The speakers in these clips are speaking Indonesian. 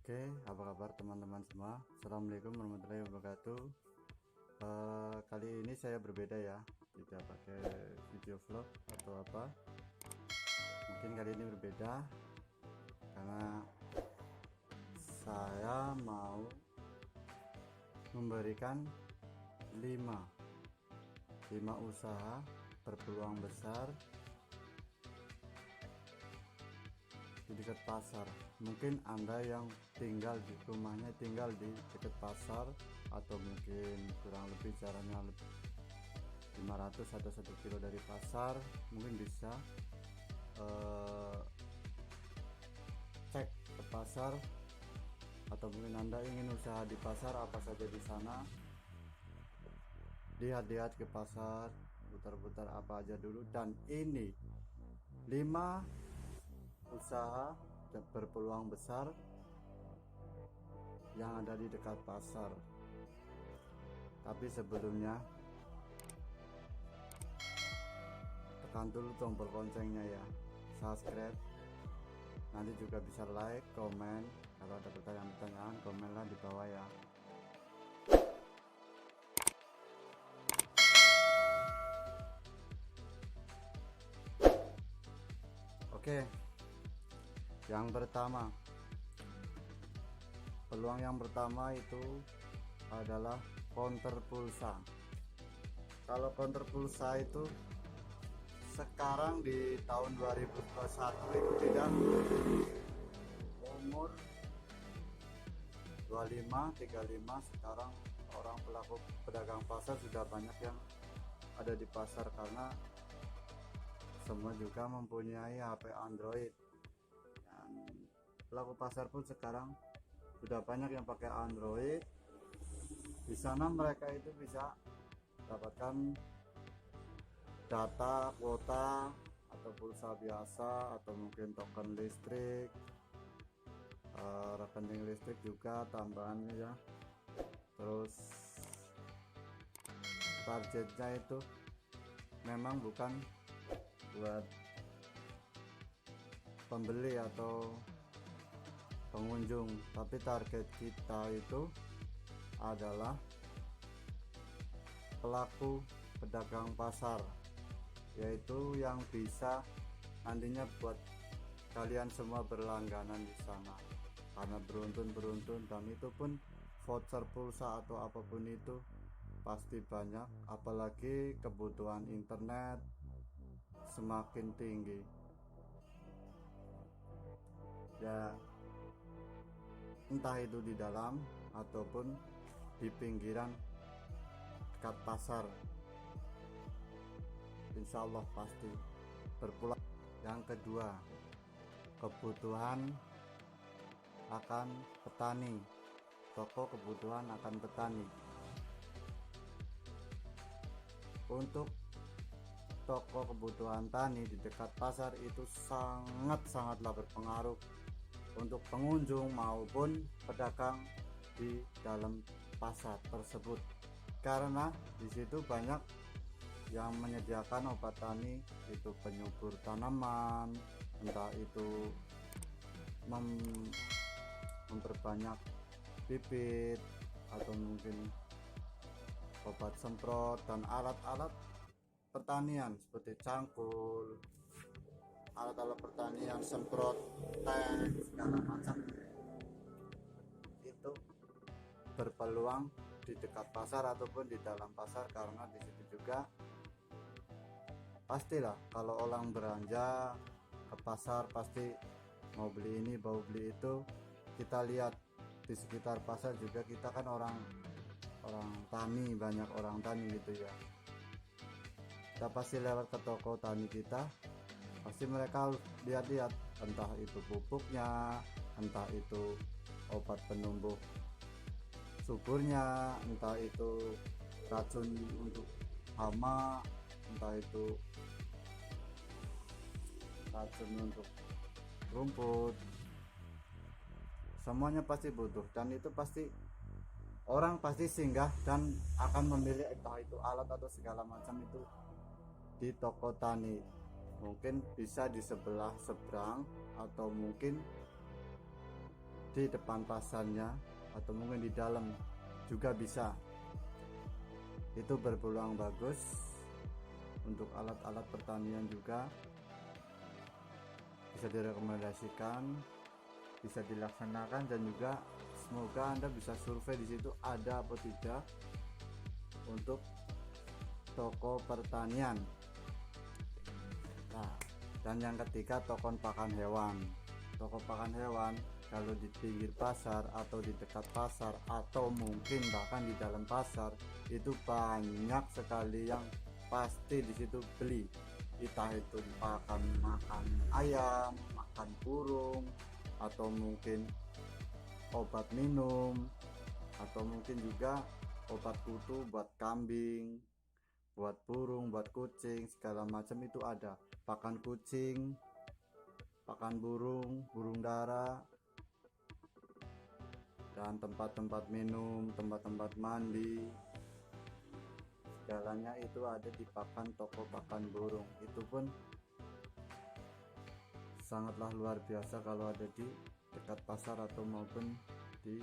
Oke, apa kabar teman-teman semua? Assalamualaikum warahmatullahi wabarakatuh. Kali ini saya berbeda ya, tidak pakai video vlog atau apa. Mungkin kali ini berbeda karena saya mau memberikan 5 usaha berpeluang besar di dekat pasar. Mungkin Anda yang rumahnya tinggal di dekat pasar, atau mungkin kurang lebih jaraknya 500 atau 1 kilo dari pasar, mungkin bisa cek ke pasar, atau mungkin Anda ingin usaha di pasar apa saja di sana. Lihat-lihat ke pasar, putar-putar apa aja dulu. Dan ini 5 usaha berpeluang besar yang ada di dekat pasar. Tapi sebelumnya tekan dulu tombol loncengnya ya, subscribe, nanti juga bisa like, komen. Kalau ada pertanyaan-pertanyaan, komenlah di bawah ya. Oke, yang pertama, peluang yang pertama itu adalah counter pulsa. Kalau counter pulsa itu sekarang di tahun 2021 itu tidak, umur 25, 35 sekarang orang pelaku pedagang pasar sudah banyak yang ada di pasar, karena semua juga mempunyai HP Android. Dan pelaku pasar pun sekarang sudah banyak yang pakai Android. Di sana mereka itu bisa dapatkan data, kuota, atau pulsa biasa, atau mungkin token listrik, rekening listrik juga tambahannya ya. Terus targetnya itu memang bukan buat pembeli atau pengunjung, tapi target kita itu adalah pelaku pedagang pasar, yaitu yang bisa nantinya buat kalian semua berlangganan di sana, karena beruntun, dan itu pun voucher pulsa atau apapun itu pasti banyak, apalagi kebutuhan internet semakin tinggi ya, entah itu di dalam ataupun di pinggiran dekat pasar, insya Allah pasti berpulang. Yang kedua, kebutuhan akan petani, toko kebutuhan akan petani. Untuk toko kebutuhan tani di dekat pasar itu sangatlah berpengaruh untuk pengunjung maupun pedagang di dalam pasar tersebut, karena di situ banyak yang menyediakan obat tani, itu penyubur tanaman, entah itu memperbanyak bibit, atau mungkin obat semprot, dan alat-alat pertanian seperti cangkul, alat-alat pertanian, semprot, tank, segala macam itu berpeluang di dekat pasar ataupun di dalam pasar, karena di situ juga pastilah kalau orang belanja ke pasar pasti mau beli ini, mau beli itu. Kita lihat di sekitar pasar juga, kita kan orang tani, banyak orang tani gitu ya. Kita pasti lewat ke toko tani kita, pasti mereka lihat-lihat, entah itu pupuknya, entah itu obat penumbuh suburnya, entah itu racun untuk hama, entah itu racun untuk rumput, semuanya pasti butuh. Dan itu pasti orang pasti singgah dan akan memilih entah itu alat atau segala macam itu di toko tani. Mungkin bisa di sebelah seberang, atau mungkin di depan pasarnya atau mungkin di dalam juga bisa. Itu berpeluang bagus untuk alat-alat pertanian, juga bisa direkomendasikan, bisa dilaksanakan, dan juga semoga Anda bisa survei di situ ada atau tidak untuk toko pertanian. Nah, dan yang ketiga, toko pakan hewan. Toko pakan hewan kalau di pinggir pasar atau di dekat pasar atau mungkin bahkan di dalam pasar itu banyak sekali yang pasti di situ beli, entah itu makan ayam, makan burung, atau mungkin obat minum, atau mungkin juga obat kutu buat kambing, buat burung, buat kucing, segala macam itu ada. Pakan kucing, pakan burung, burung dara, dan tempat-tempat minum, tempat-tempat mandi, segalanya itu ada di toko pakan burung. Itu pun sangatlah luar biasa kalau ada di dekat pasar atau maupun di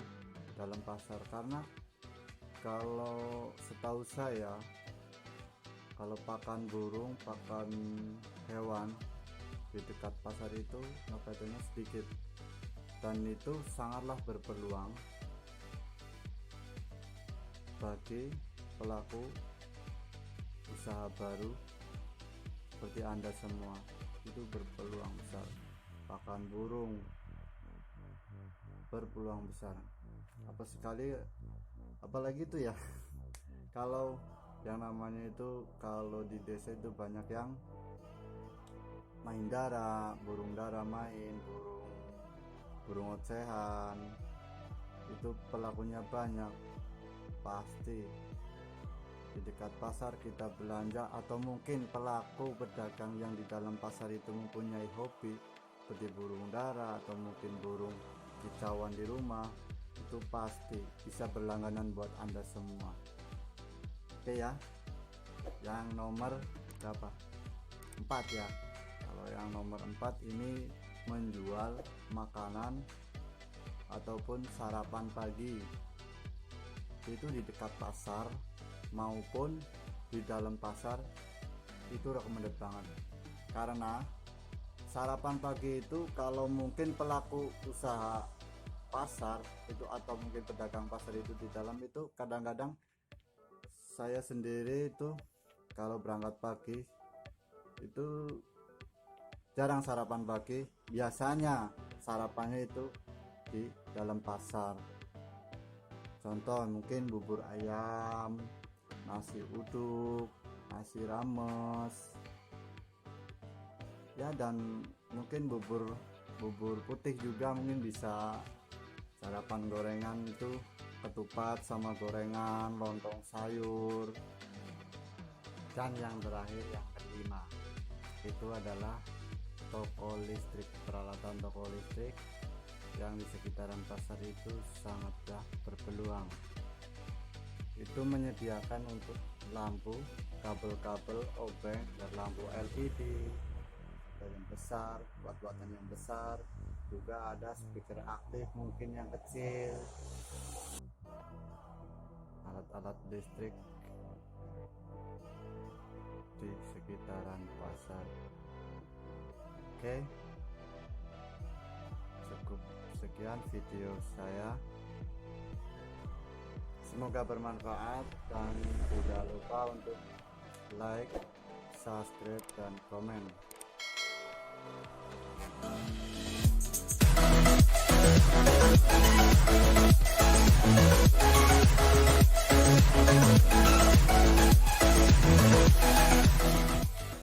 dalam pasar, karena kalau setahu saya kalau pakan burung, pakan hewan di dekat pasar itu notabene sedikit, dan itu sangatlah berpeluang bagi pelaku usaha baru seperti Anda semua. Itu berpeluang besar. Pakan burung berpeluang besar, apalagi itu ya kalau yang namanya itu, kalau di desa itu banyak yang main dara, burung dara main, burung ocehan, itu pelakunya banyak. Pasti di dekat pasar kita belanja, atau mungkin pelaku pedagang yang di dalam pasar itu mempunyai hobi seperti burung dara atau mungkin burung kicauan di rumah, itu pasti bisa berlangganan buat Anda semua. Oke ya, yang nomor berapa? 4 ya. Kalau yang nomor 4 ini menjual makanan ataupun sarapan pagi, itu di dekat pasar maupun di dalam pasar, itu recommended banget. Karena sarapan pagi itu kalau mungkin pelaku usaha pasar itu atau mungkin pedagang pasar itu di dalam itu, kadang-kadang saya sendiri itu kalau berangkat pagi itu jarang sarapan pagi, biasanya sarapannya itu di dalam pasar. Contoh mungkin bubur ayam, nasi uduk, nasi rames ya, dan mungkin bubur putih juga mungkin bisa. Sarapan gorengan itu ketupat sama gorengan, lontong sayur. Dan yang terakhir, yang kelima, itu adalah toko listrik, peralatan toko listrik yang di sekitaran pasar itu sangatlah berpeluang. Itu menyediakan untuk lampu, kabel-kabel obeng, dan lampu LED yang besar, buat-buatan yang besar, juga ada speaker aktif mungkin yang kecil, alat-alat listrik di sekitaran pasar. Oke, cukup sekian video saya, semoga bermanfaat, dan tidak lupa untuk like, subscribe, dan komen.